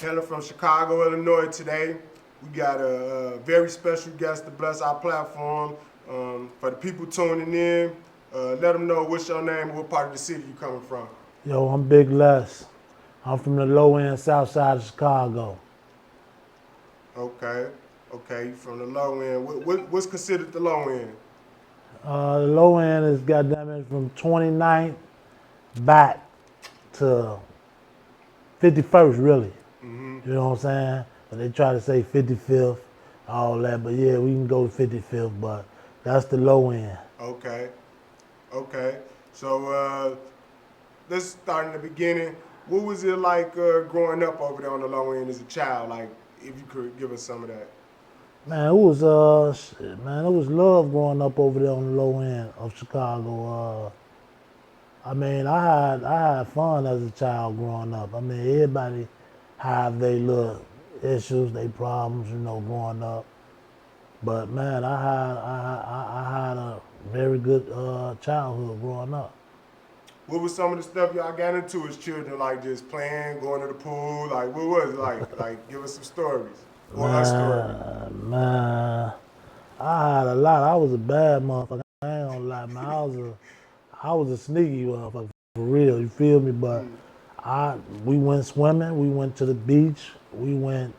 Hailing from Chicago, Illinois today. We got a very special guest to bless our platform. For the people tuning in, let them know what's your name and what part of the city you coming from. Yo, I'm Big Les. I'm from the low end south side of Chicago. Okay, you from the low end. What's considered the low end? The low end is goddamn it from 29th back to 51st, really. You know what I'm saying? But they try to say 55th, all that. But yeah, we can go to 55th, but that's the low end. Okay. So let's start in the beginning. What was it like growing up over there on the low end as a child? Like, if you could give us some of that. Man, it was love growing up over there on the low end of Chicago. I had fun as a child growing up. I mean, everybody have their little issues, their problems, growing up. But man, I had a very good childhood growing up. What was some of the stuff y'all got into as children, like just playing, going to the pool? Like, what was it like? Like, give us some stories. Or a story. Man, I had a lot. I was a bad motherfucker. I ain't gonna lie, man. I was a sneaky motherfucker for real. You feel me? But we went swimming. We went to the beach. We went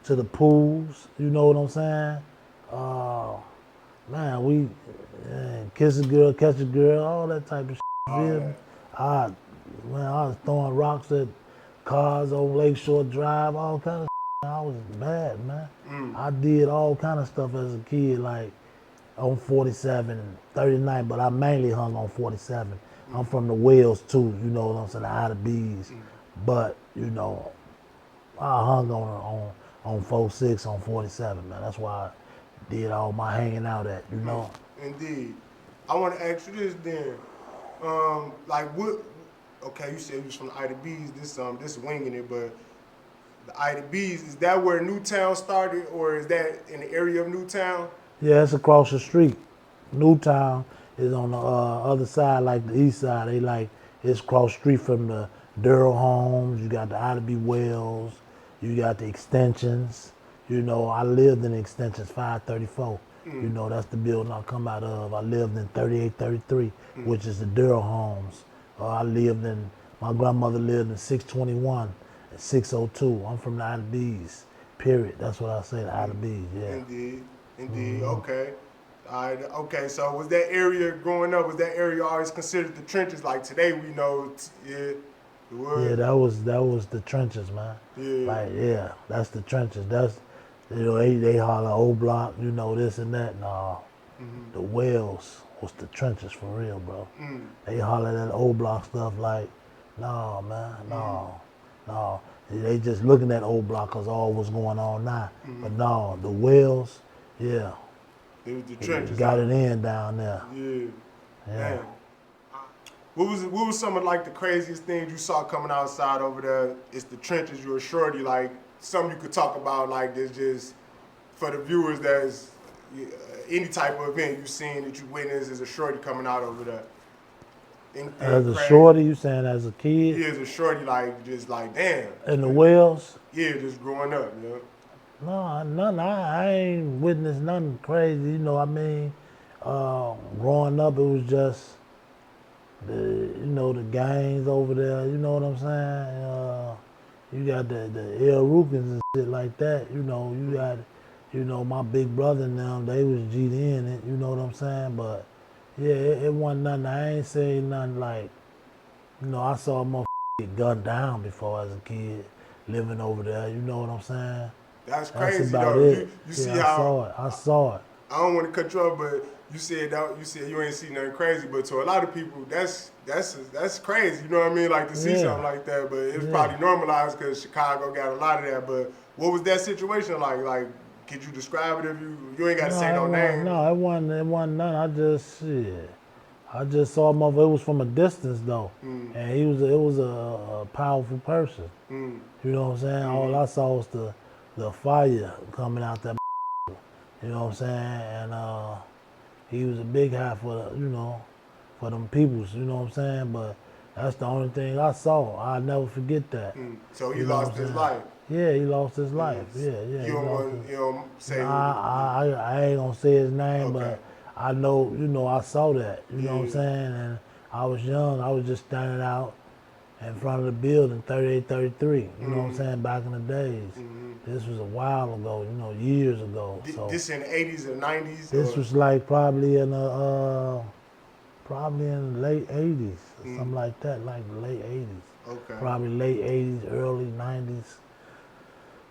to the pools. You know what I'm saying? Man, we kiss a girl, catch a girl, all that type of shit. You feel me? I was throwing rocks at cars on Lakeshore Drive, all kind of shit. I was bad, man. I did all kind of stuff as a kid, like on 47 and 39, but I mainly hung on 47. I'm from the Wells too, you know what I'm saying, the Outer Bees. But, I hung on 46, on 47, man. That's why I did all my hanging out at, Indeed. I want to ask you this then. Like what? Okay, you said you was from the Ida B's. This winging it, but the Ida B's, is that where Newtown started, or is that in the area of Newtown? Yeah, it's across the street. Newtown is on the other side, like the east side. It's across the street from the Durrell Homes. You got the Ida B Wells. You got the extensions. I lived in the extensions 534. That's the building I come out of. I lived in 3833, which is the Durrell Homes. My grandmother lived in 621 and 602. I'm from the Ida B's, period. That's what I say, the Ida B's, yeah. Indeed. Okay. All right. Okay. So was that area growing up? Was that area always considered the trenches? Like today, we know, the word. Yeah, that was the trenches, man. Yeah. That's the trenches. That's they holler old block, this and that. No, the Wells was the trenches for real, bro. They holler that old block stuff like, no, man, no. They just looking at old block cause all what's going on now. But no, the Wells, yeah. It was the trenches. Got it in down there. Yeah. Yeah. Man. What was some of like the craziest things you saw coming outside over there? It's the trenches. You're a shorty, like something you could talk about, like this, just for the viewers. That's any type of event you seen that you witnessed as a shorty coming out over there. Anything as a crazy? shorty, you saying as a kid? Yeah, as a shorty, like just like damn. In the Wells? Yeah, just growing up, No, nothing. I ain't witnessed nothing crazy. Growing up, it was just the gangs over there. You know what I'm saying? You got the El Rukins and shit like that. You got, my big brother and them. They was G'd in it. You know what I'm saying? But yeah, it wasn't nothing. I ain't saying nothing like. I saw a motherfucker get gunned down before as a kid, living over there. You know what I'm saying? That's crazy. That's about though. it. You see how I saw it. I don't want to cut you off, but you said you ain't seen nothing crazy, but to a lot of people, that's crazy. You know what I mean? Like to see something like that, but it's probably normalized because Chicago got a lot of that. But what was that situation like? Like, could you describe it if you ain't got to say no name? No, it wasn't none. I just saw a motherfucker. It was from a distance though, and it was a powerful person. You know what I'm saying? All I saw was the fire coming out that. You know what I'm saying? And he was a big hat for for them peoples. You know what I'm saying? But that's the only thing I saw. I'll never forget that. So he lost his life. Yeah, he lost his life. Yeah, yeah. You he don't lost want, his, you know, say. I ain't gonna say his name, Okay. but I know, I saw that. You know what I'm Yeah. saying? And I was young. I was just standing out in front of the building, 38, 33. You know what I'm saying? Back in the days. This was a while ago. Years ago. So This in the 80s or 90s? this Or? was like probably in the late 80s or something like that, like the late 80s. Okay. Probably late 80s, early 90s.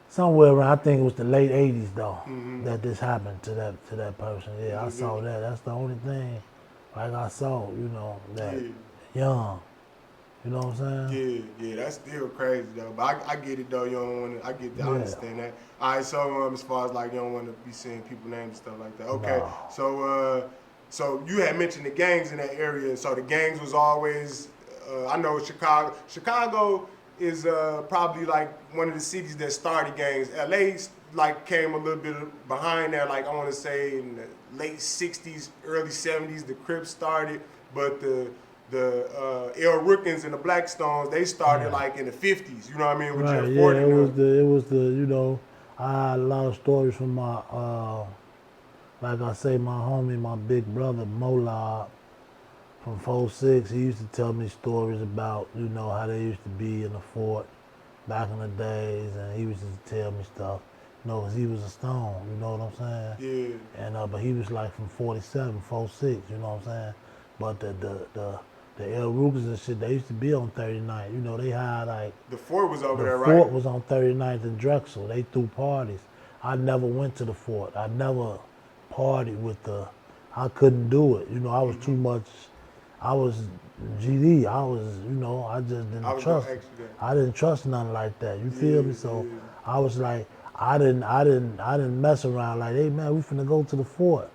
Somewhere around, I think it was the late 80s though, that this happened to that person. Yeah, I saw that. That's the only thing, like I saw, that young. You know what I'm saying? Yeah, that's still crazy though. But I get it though. You don't want to. I get that. I Yeah. understand that. All right. So as far as like you don't want to be seeing people names and stuff like that. Okay. No. So you had mentioned the gangs in that area. So the gangs was always. I know Chicago. Chicago is probably like one of the cities that started gangs. LA like came a little bit behind there. Like I want to say in the late '60s, early '70s, the Crips started, but the El Rookins and the Blackstones, they started like in the 50s, you know what I mean? With Right, Jeff yeah, Ford it and was I had a lot of stories from my, like I say, my homie, my big brother, Molab, from 4-6. He used to tell me stories about, how they used to be in the fort back in the days, and he used to tell me stuff, 'cause he was a Stone, you know what I'm saying? Yeah. And, but he was like from 47, 4-6, you know what I'm saying? But the El Rukers and shit, they used to be on 39th. They had like, The fort was over the there, fort right? was on 39th and Drexel. They threw parties. I never went to the fort. I never partied with I couldn't do it. I was too much, I was GD. I was, I just I didn't was gonna trust. ask you that. I didn't trust nothing like that. You Yeah, feel me? So yeah. I was like, I didn't mess around like, hey man, we finna go to the fort.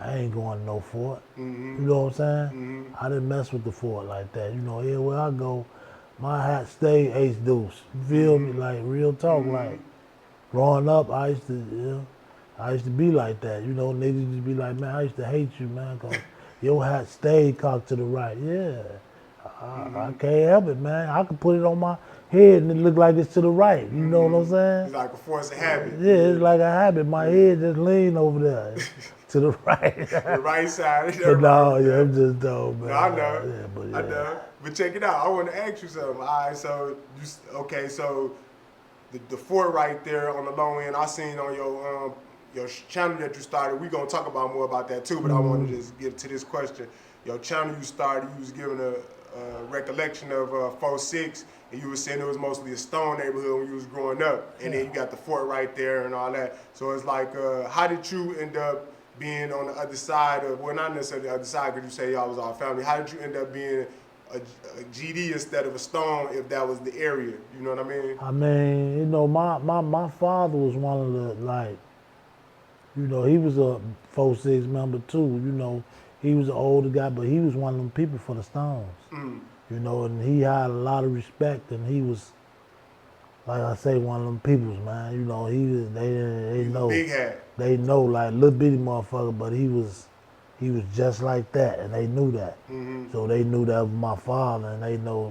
I ain't going to no fort. You know what I'm saying? I didn't mess with the fort like that. Everywhere I go, my hat stay Ace Deuce. You feel me? Like real talk. Like growing up, I used to be like that. Niggas used to be like, man, I used to hate you, man, 'cause your hat stayed cocked to the right. Yeah, I can't help it, man. I could put it on my head and it look like it's to the right. You know what I'm saying? It's like a force of habit. Yeah, it's like a habit. My head just lean over there to the right. The right side. But no, yeah, I'm just dumb, man. No, I know. Yeah, but yeah. I know. But check it out. I want to ask you something. All right, so so the fort right there on the low end, I seen on your channel that you started. We're gonna talk about more about that too, but I want to just get to this question. Your channel you started, you was giving a recollection of 4-6, and you were saying it was mostly a Stone neighborhood when you was growing up, and then you got the fort right there and all that. So it's like, how did you end up being on the other side of, well, not necessarily the other side, because you say y'all was all family. How did you end up being a GD instead of a Stone if that was the area? You know what I mean? I mean, my father was one of the, like, he was a 4-6 member too. He was an older guy, but he was one of them people for the Stones. And he had a lot of respect, and he was, like I say, one of them peoples, man. They know. Big hat. They know, like, little bitty motherfucker, but he was just like that, and they knew that. So they knew that was my father, and they know,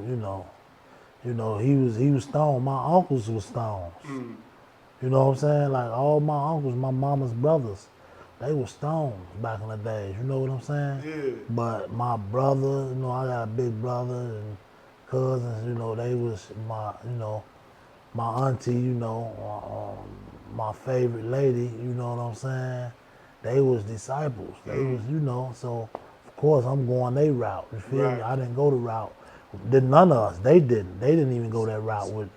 he was Stone. My uncles was Stones. You know what I'm saying? Like, all my uncles, my mama's brothers, they were Stones back in the days. You know what I'm saying? Yeah. But my brother, I got a big brother and cousins, they was my auntie, my favorite lady, you know what I'm saying? They was disciples. They was, so of course I'm going their route. You feel me? I didn't go the route. None of us. They didn't. They didn't even go that route with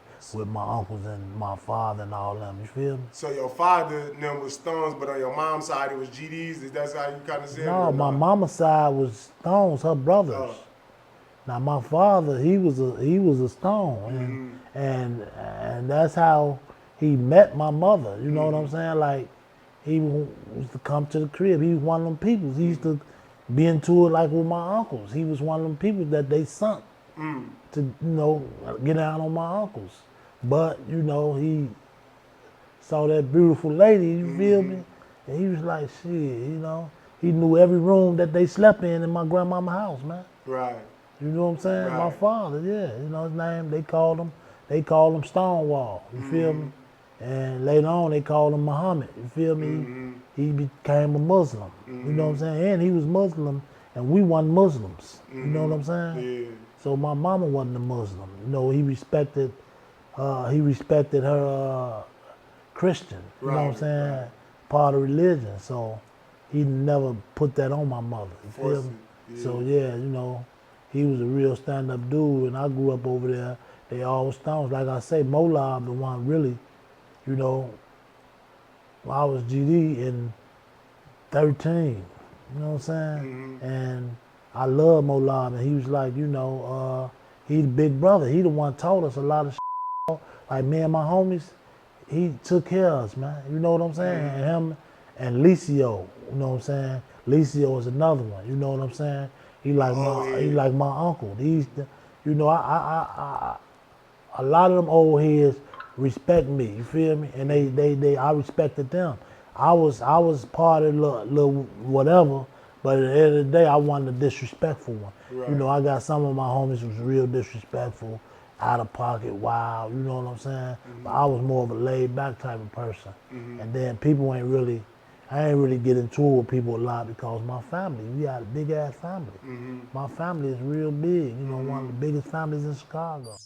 my uncles and my father and all them. You feel me? So your father them was Stones, but on your mom's side it was GDs. Is that how you kind of said it? No, my mama's side was Stones, her brothers. Oh. Now my father, he was a Stone, and that's how he met my mother. You know what I'm saying? Like, he used to come to the crib. He was one of them people. He used to be into it like with my uncles. He was one of them people that they sunk to get out on my uncles. But he saw that beautiful lady. You feel me? And he was like, shit. He knew every room that they slept in my grandmama's house, man. Right. You know what I'm saying? Right. My father, yeah. His name, they called him they called him Stonewall. You feel me? And later on, they called him Muhammad. You feel me? He became a Muslim. You know what I'm saying? And he was Muslim, and we weren't Muslims. You know what I'm saying? Yeah. So my mama wasn't a Muslim. You know, he respected her Christian. You know what I'm saying? Right. Part of religion. So he never put that on my mother. You feel me? Yeah. So yeah, you know, he was a real stand-up dude, and I grew up over there. They all stones. Like I say, Moab, the one really, you know, I was GD in 13. You know what I'm saying? And I love Moab, and he was like, you know, he the big brother. He the one taught us a lot of shit. Like me and my homies, he took care of us, man. You know what I'm saying? And him and Licio, you know what I'm saying? Licio is another one. You know what I'm saying? He like he like my uncle. These, you know, a lot of them old heads respect me. You feel me? And I respected them. I was part of little whatever, but at the end of the day, I wasn't a disrespectful one. Right. You know, I got some of my homies who was real disrespectful, out of pocket, wild. You know what I'm saying? But I was more of a laid back type of person. And then people I ain't really get into it with people a lot because my family, we got a big ass family. My family is real big. You know, one of the biggest families in Chicago.